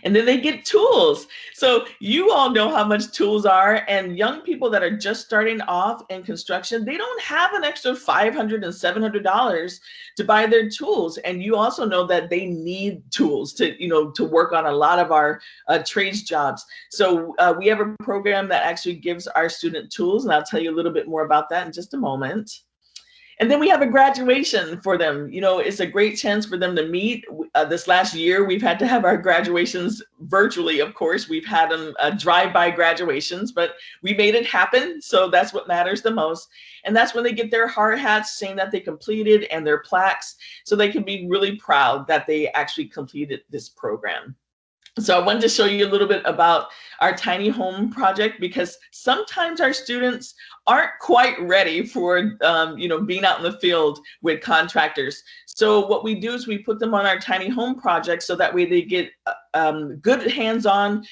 And then they get tools. So you all know how much tools are, and young people that are just starting off in construction, they don't have an extra $500 and $700 to buy their tools. And you also know that they need tools to work on a lot of our trades jobs. So we have a program that actually gives our student tools, and I'll tell you a little bit more about that in just a moment. And then we have a graduation for them. You know, it's a great chance for them to meet. This last year, we've had to have our graduations virtually, of course. We've had them drive-by graduations, but we made it happen. So that's what matters the most. And that's when they get their hard hats saying that they completed and their plaques, so they can be really proud that they actually completed this program. So I wanted to show you a little bit about our tiny home project, because sometimes our students aren't quite ready for you know, being out in the field with contractors. So what we do is we put them on our tiny home project, so that way they get good hands-on,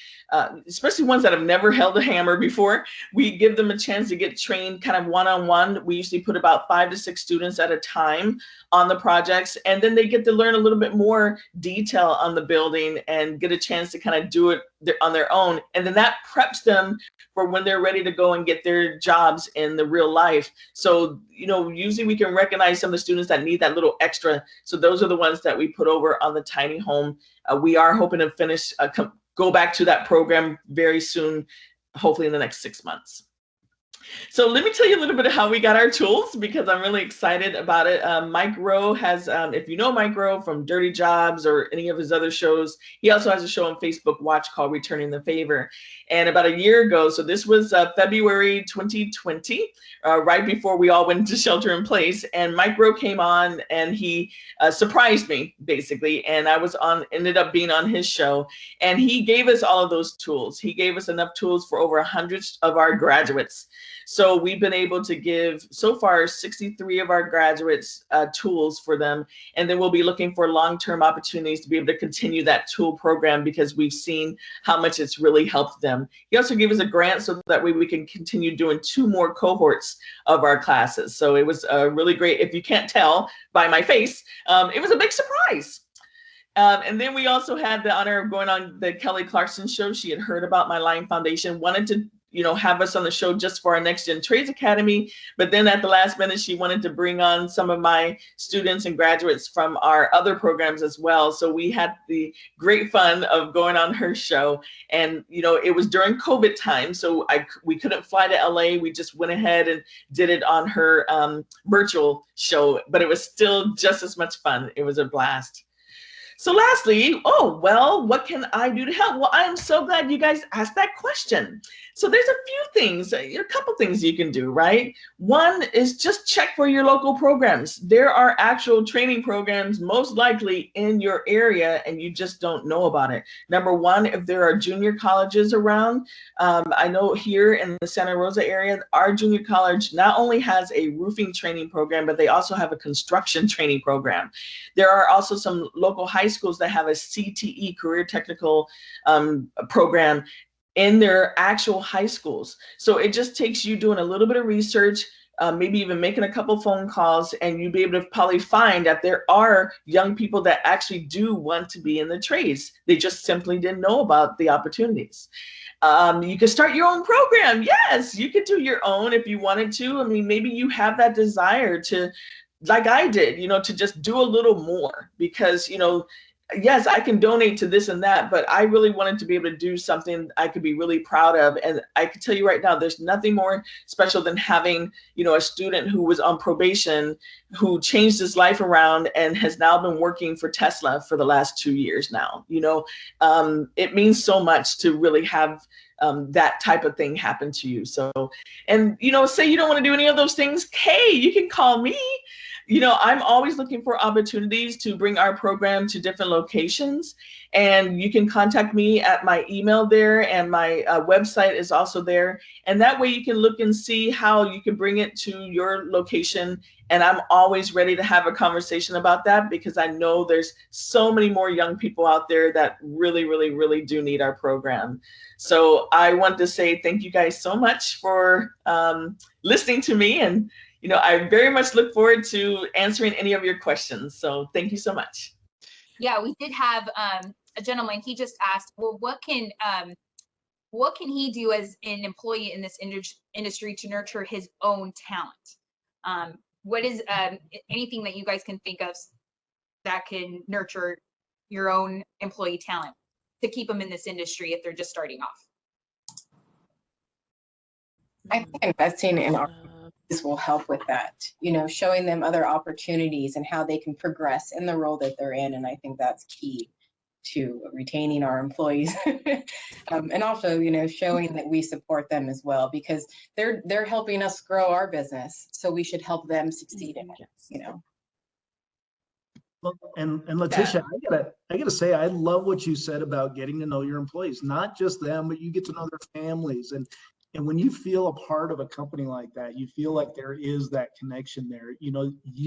especially ones that have never held a hammer before. We give them a chance to get trained kind of one-on-one. We usually put about 5 to 6 students at a time on the projects, and then they get to learn a little bit more detail on the building and get a chance to kind of do it on their own. And then that preps them for when they're ready to go and get their jobs in the real life. So, you know, usually we can recognize some of the students that need that little extra. So those are the ones that we put over on the tiny home. We are hoping to finish, go back to that program very soon, hopefully in the next 6 months. So let me tell you a little bit of how we got our tools, because I'm really excited about it. Mike Rowe has, if you know Mike Rowe from Dirty Jobs or any of his other shows, he also has a show on Facebook Watch called Returning the Favor. And about a year ago, so this was February 2020, right before we all went into shelter in place, and Mike Rowe came on and he surprised me basically, and I was ended up being on his show, and he gave us all of those tools. He gave us enough tools for over 100 of our graduates. So we've been able to give so far 63 of our graduates tools for them, and then we'll be looking for long-term opportunities to be able to continue that tool program, because we've seen how much it's really helped them. He also gave us a grant so that way we can continue doing 2 more cohorts of our classes. So it was really great. If you can't tell by my face, it was a big surprise. And then we also had the honor of going on the Kelly Clarkson show. She had heard about my Line Foundation, wanted to, you know, have us on the show just for our Next Gen Trades Academy. But then at the last minute, she wanted to bring on some of my students and graduates from our other programs as well. So we had the great fun of going on her show. And, you know, it was during COVID time, so we couldn't fly to LA. We just went ahead and did it on her virtual show, but it was still just as much fun. It was a blast. So lastly, oh, well, what can I do to help? Well, I am so glad you guys asked that question. So there's a few things, a couple things you can do, right? One is just check for your local programs. There are actual training programs most likely in your area, and you just don't know about it. Number one, if there are junior colleges around, I know here in the Santa Rosa area, our junior college not only has a roofing training program, but they also have a construction training program. There are also some local high schools that have a CTE, career technical program, in their actual high schools. So it just takes you doing a little bit of research, maybe even making a couple phone calls, and you'll be able to probably find that there are young people that actually do want to be in the trades. They just simply didn't know about the opportunities. You could start your own program. Yes, you could do your own if you wanted to. I mean, maybe you have that desire to, like I did, you know, to just do a little more, because, you know, yes, I can donate to this and that, but I really wanted to be able to do something I could be really proud of. And I can tell you right now, there's nothing more special than having, you know, a student who was on probation, who changed his life around and has now been working for Tesla for the last 2 years now. You know, it means so much to really have that type of thing happen to you. So, and, you know, say you don't want to do any of those things, hey, you can call me. You know, I'm always looking for opportunities to bring our program to different locations, and you can contact me at my email there, and my website is also there. And that way you can look and see how you can bring it to your location. And I'm always ready to have a conversation about that, because I know there's so many more young people out there that really, really, really do need our program. So I want to say thank you guys so much for listening to me, and you know, I very much look forward to answering any of your questions. So thank you so much. Yeah, we did have a gentleman. He just asked, well, what can he do as an employee in this industry to nurture his own talent? What is anything that you guys can think of that can nurture your own employee talent to keep them in this industry if they're just starting off? I think investing in our this will help with that, showing them other opportunities and how they can progress in the role that they're in. And I think that's key to retaining our employees. And also, showing that we support them as well, because they're helping us grow our business. So we should help them succeed in it, Well, and Letitia, I gotta say, I love what you said about getting to know your employees, not just them, but you get to know their families. And when you feel a part of a company like that, you feel like there is that connection there. You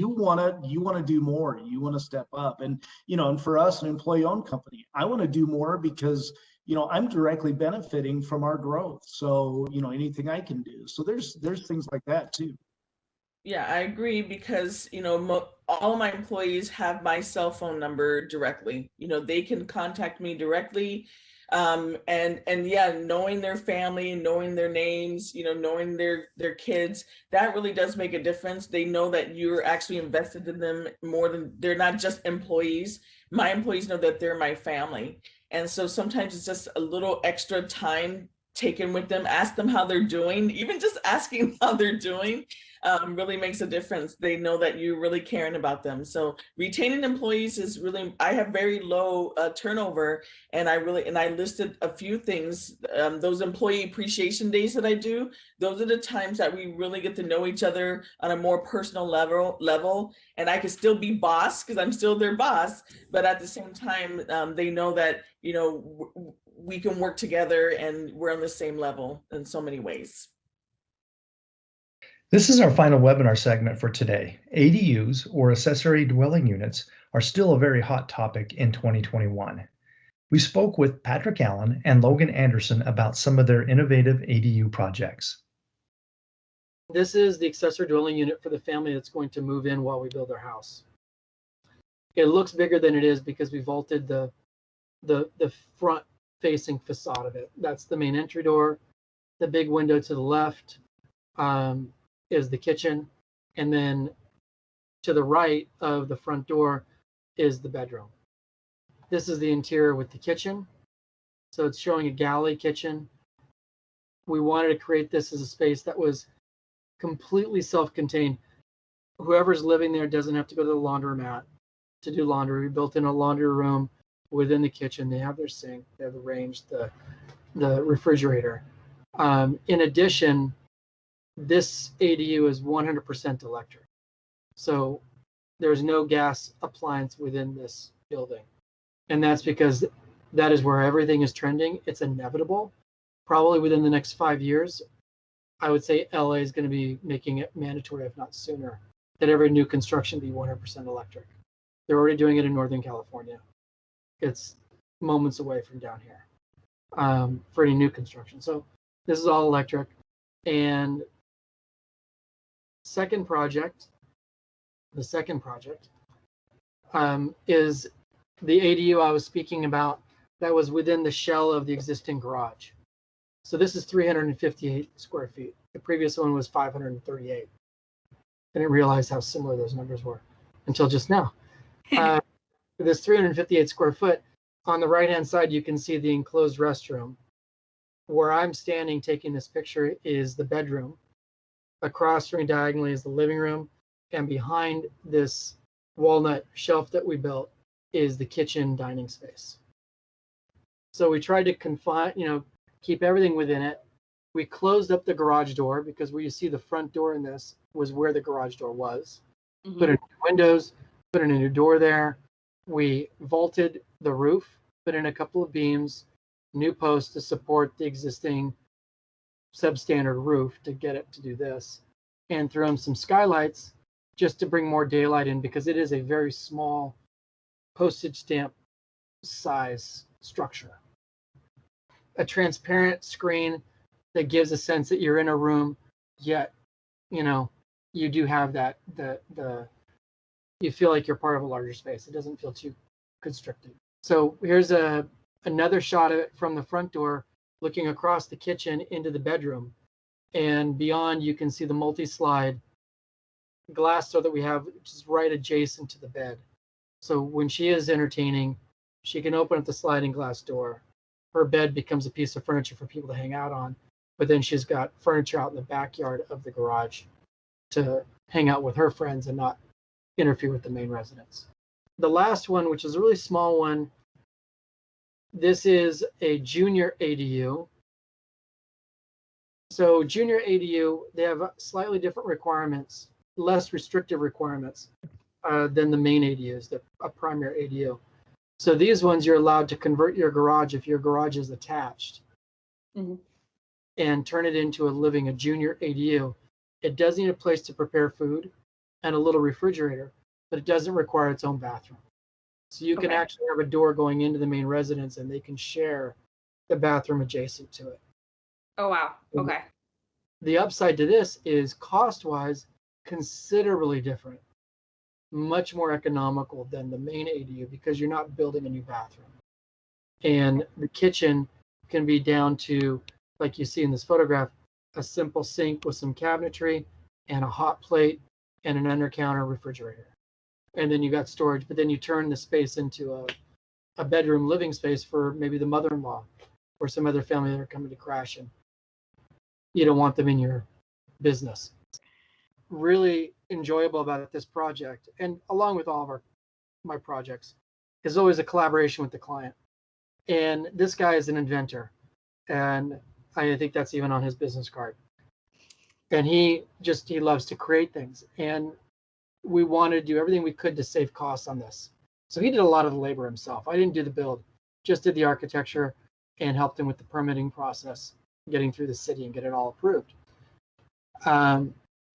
wanna do more. You wanna step up. And and for us, an employee-owned company, I want to do more because I'm directly benefiting from our growth. So anything I can do. So there's things like that too. Yeah, I agree, because all of my employees have my cell phone number directly. They can contact me directly. And yeah, knowing their family, knowing their names, knowing their kids, that really does make a difference. They know that you're actually invested in them more than, they're not just employees. My employees know that they're my family. And so sometimes it's just a little extra time taken with them, ask them how they're doing, even just asking how they're doing really makes a difference. They know that you're really caring about them. So retaining employees is really, I have very low turnover, and I listed a few things. Those employee appreciation days that I do, those are the times that we really get to know each other on a more personal level. And I can still be boss because I'm still their boss, but at the same time, they know that, we can work together and we're on the same level in so many ways. This is our final webinar segment for today. ADUs, or accessory dwelling units, are still a very hot topic in 2021. We spoke with Patrick Allen and Logan Anderson about some of their innovative ADU projects. This is the accessory dwelling unit for the family that's going to move in while we build our house. It looks bigger than it is because we vaulted the front facing facade of it. That's the main entry door. The big window to the left is the kitchen, and then to the right of the front door is the bedroom. This is the interior with the kitchen. So it's showing a galley kitchen. We wanted to create this as a space that was completely self-contained. Whoever's living there doesn't have to go to the laundromat to do laundry. We built in a laundry room within the kitchen. They have their sink, they have the range, the refrigerator. In addition, this ADU is 100% electric. So there's no gas appliance within this building. And that's because that is where everything is trending. It's inevitable. Probably within the next 5 years, I would say LA is going to be making it mandatory, if not sooner, that every new construction be 100% electric. They're already doing it in Northern California. It's moments away from down here for any new construction. So this is all electric. And the second project is the ADU I was speaking about that was within the shell of the existing garage. So this is 358 square feet. The previous one was 538. I didn't realize how similar those numbers were until just now. This 358 square foot, on the right-hand side, you can see the enclosed restroom. Where I'm standing taking this picture is the bedroom. Across from me diagonally is the living room. And behind this walnut shelf that we built is the kitchen dining space. So we tried to confine, keep everything within it. We closed up the garage door because where you see the front door in this was where the garage door was. Mm-hmm. Put in windows, put in a new door there. We vaulted the roof, put in a couple of beams, new posts to support the existing substandard roof to get it to do this, and threw in some skylights just to bring more daylight in because it is a very small postage stamp size structure. A transparent screen that gives a sense that you're in a room, yet, you do have that, you feel like you're part of a larger space. It doesn't feel too constricted. So here's another shot of it from the front door, looking across the kitchen into the bedroom. And beyond, you can see the multi-slide glass door that we have, which is right adjacent to the bed. So when she is entertaining, she can open up the sliding glass door. Her bed becomes a piece of furniture for people to hang out on. But then she's got furniture out in the backyard of the garage to hang out with her friends and not interfere with the main residence. The last one, which is a really small one, this is a junior ADU. So junior ADU, they have slightly different requirements, less restrictive requirements than the main ADUs, a primary ADU. So these ones, you're allowed to convert your garage if your garage is attached and turn it into a junior ADU. It does need a place to prepare food and a little refrigerator, but it doesn't require its own bathroom. So you can actually have a door going into the main residence and they can share the bathroom adjacent to it. Oh, wow. Okay. The upside to this is cost-wise considerably different, much more economical than the main ADU because you're not building a new bathroom. And the kitchen can be down to, like you see in this photograph, a simple sink with some cabinetry and a hot plate and an under-counter refrigerator. And then you got storage, but then you turn the space into a bedroom living space for maybe the mother-in-law or some other family that are coming to crash, and you don't want them in your business. Really enjoyable about this project, and along with all of my projects, is always a collaboration with the client. And this guy is an inventor, and I think that's even on his business card. And he loves to create things, and we wanted to do everything we could to save costs on this. So he did a lot of the labor himself. I didn't do the build, just did the architecture and helped him with the permitting process, getting through the city and get it all approved.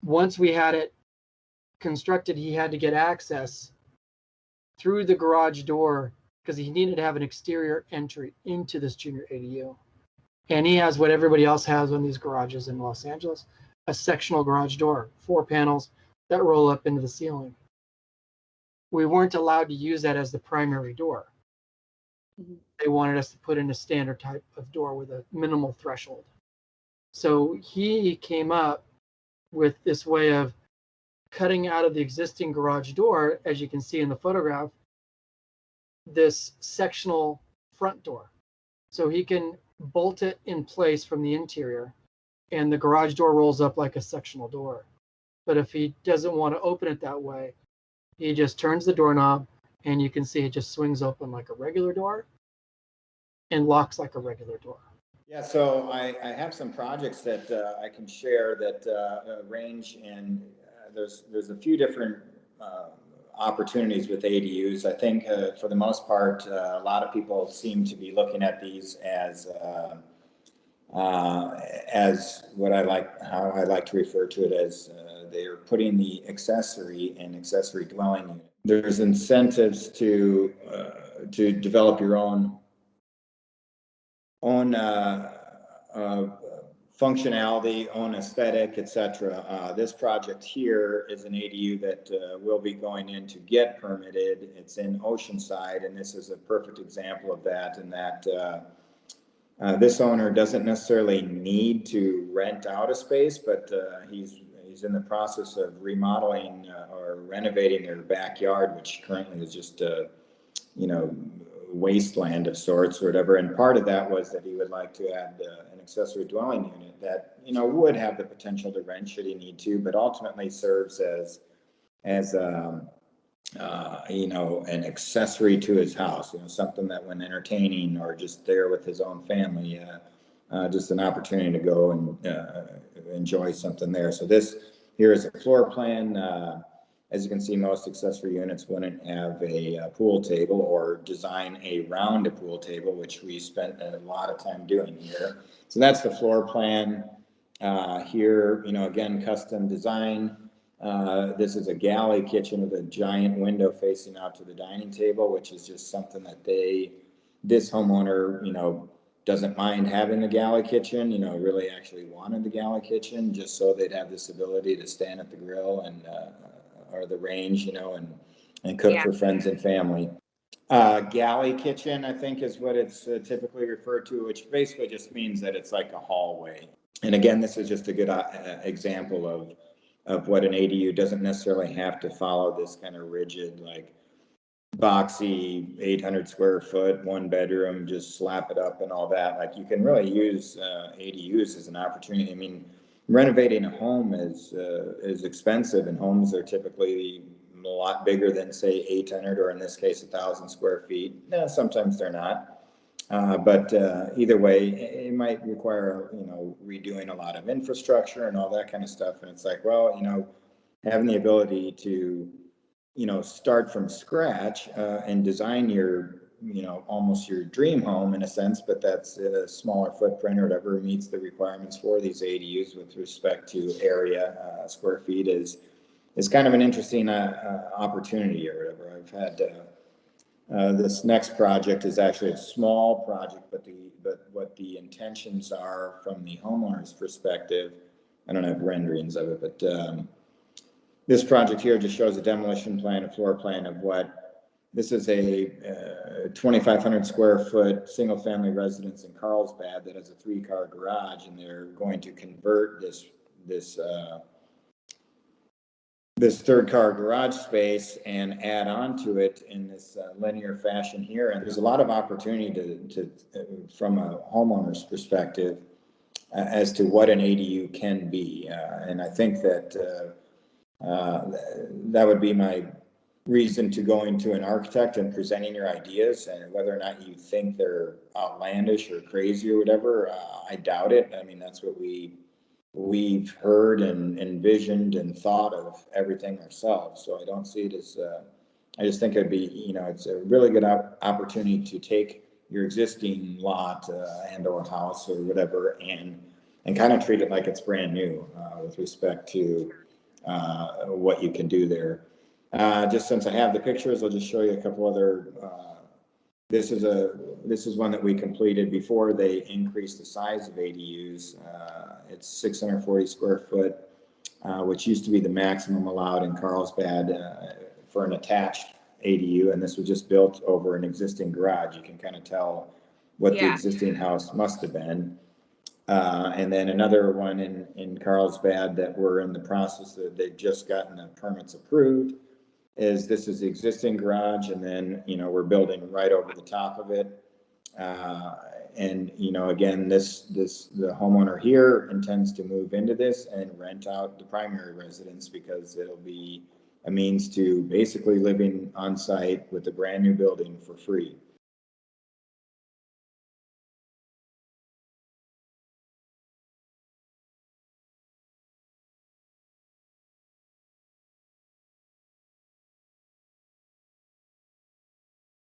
Once we had it constructed, he had to get access through the garage door because he needed to have an exterior entry into this junior ADU. And he has what everybody else has on these garages in Los Angeles, a sectional garage door, 4 panels that roll up into the ceiling. We weren't allowed to use that as the primary door. They wanted us to put in a standard type of door with a minimal threshold. So he came up with this way of cutting out of the existing garage door, as you can see in the photograph, this sectional front door. So he can bolt it in place from the interior, and the garage door rolls up like a sectional door. But if he doesn't want to open it that way, he just turns the doorknob, and you can see it just swings open like a regular door and locks like a regular door. Yeah, so I have some projects that I can share that range in, there's a few different opportunities with ADUs. I think for the most part, a lot of people seem to be looking at these as what how I like to refer to it as they're putting the accessory in accessory dwelling unit. There's incentives to develop your own functionality, own aesthetic, etc. This project here is an ADU that will be going in to get permitted. It's in Oceanside, and this is a perfect example of that, in that this owner doesn't necessarily need to rent out a space, but he's in the process of remodeling or renovating their backyard, which currently is just wasteland of sorts or whatever. And part of that was that he would like to add an accessory dwelling unit that would have the potential to rent should he need to, but ultimately serves as an accessory to his house, something that when entertaining or just there with his own family, just an opportunity to go and enjoy something there. So this here is a floor plan. As you can see, most accessory units wouldn't have a pool table or design around a pool table, which we spent a lot of time doing here. So that's the floor plan here, again, custom design. This is a galley kitchen with a giant window facing out to the dining table, which is just something that this homeowner, doesn't mind having the galley kitchen, really actually wanted the galley kitchen just so they'd have this ability to stand at the grill and or the range, and cook for friends and family. Galley kitchen, I think, is what it's typically referred to, which basically just means that it's like a hallway. And again, this is just a good example of what an ADU doesn't necessarily have to follow this kind of rigid, like boxy 800 square foot, 1 bedroom, just slap it up and all that. Like, you can really use ADUs as an opportunity. I mean, renovating a home is expensive, and homes are typically a lot bigger than, say, 800 or in this case 1,000 square feet. Sometimes they're not. But either way, it might require, redoing a lot of infrastructure and all that kind of stuff. And it's like, well, having the ability to, start from scratch and design your, almost your dream home in a sense, but that's a smaller footprint or whatever meets the requirements for these ADUs with respect to area, square feet is kind of an interesting opportunity or whatever. I've had this next project is actually a small project, but what the intentions are from the homeowner's perspective, I don't have renderings of it, but this project here just shows a demolition plan, a floor plan of what this is a 2,500 square foot single family residence in Carlsbad that has a 3-car garage, and they're going to convert this 3rd-car garage space and add on to it in this linear fashion here. And there's a lot of opportunity to from a homeowner's perspective as to what an ADU can be. And I think that that would be my reason to going to an architect and presenting your ideas, and whether or not you think they're outlandish or crazy or whatever, I doubt it. I mean, that's what we've heard and envisioned and thought of everything ourselves. So I don't see it as, I just think it'd be, it's a really good opportunity to take your existing lot and or house or whatever and kind of treat it like it's brand new with respect to what you can do there. Just since I have the pictures, I'll just show you a couple other. This is one that we completed before they increased the size of ADUs. It's 640 square foot, which used to be the maximum allowed in Carlsbad for an attached ADU, and this was just built over an existing garage. You can kind of tell what the existing house must have been. And then another one in Carlsbad that we're in the process that they've just gotten the permits approved. This is the existing garage, and then we're building right over the top of it, and again the homeowner here intends to move into this and rent out the primary residence because it'll be a means to basically living on site with a brand new building for free.